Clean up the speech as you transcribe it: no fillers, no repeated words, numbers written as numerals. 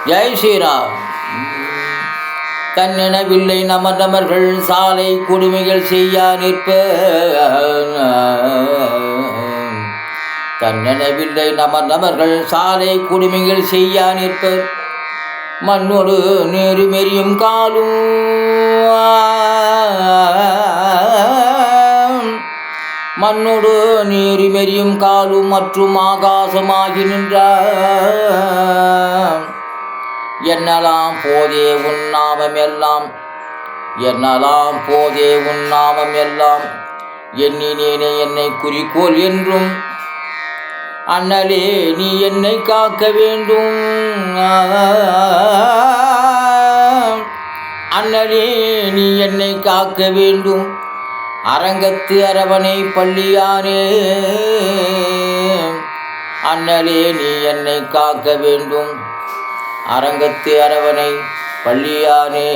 ஜெய் ஸ்ரீராம். தன்னெனவில்லை நமதமர்கள் சாலை கொடுமைகள் செய்யா நிற்ப. தன்னெனவில்லை நமதமர்கள் சாலை கொடுமைகள் செய்யா நிற்பர். மண்ணோடு நீரு மெரியும் காலும் மண்ணோடு நீரு மெரியும் காலும் மற்றும் ஆகாசமாகி நின்றார். என்னலாம் போதே உன்னாமம் எல்லாம், என்னலாம் போதே உன்னாமம் எல்லாம், எண்ணினேனே என்னை குறிக்கோள் என்றும். அண்ணலே நீ என்னை காக்க வேண்டும், அண்ணலே நீ என்னை காக்க வேண்டும். அரங்கத்து அரவணை பள்ளியானே, அண்ணலே நீ என்னை காக்க வேண்டும். அரங்கத்து அரவணை பள்ளியானே.